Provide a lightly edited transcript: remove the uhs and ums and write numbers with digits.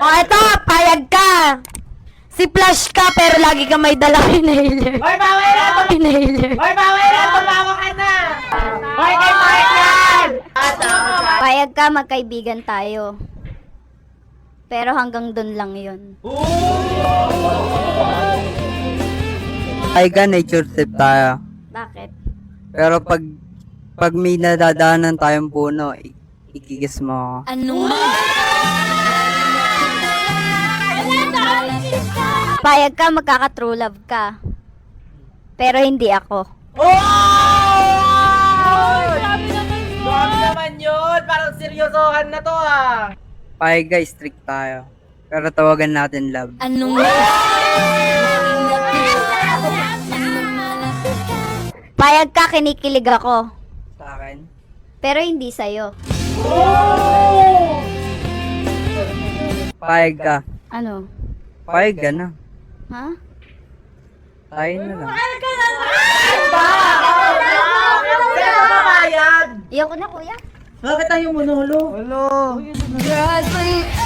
O eto, payag ka. Si Flash ka pero lagi ka may dalang inhaler. Hoy, bawal na! Inhaler. Hoy, bawal na! Tumawa ka na! Hoy, kay Mark yan! Payag ka, magkaibigan tayo. Pero hanggang dun lang yun. Ay ka, nature tip tayo. Bakit? Pero pag may nadadaanan tayong puno, ikikis mo ako. Anong Payag ka, magkaka-true love ka. Pero hindi ako. Grabe naman yun! Parang seryosohan na to ah! Payag ka, strict tayo. Pero tawagan natin love. Anong Payag ka, kinikilig ako. Sa akin? Pero hindi sa'yo. Payag ka. Ano? Payag ka na. Ha? Tayo na lang. Sino mamayag? Ayoko na, kuya. Bakit tayo manulo? Hello. Grabe.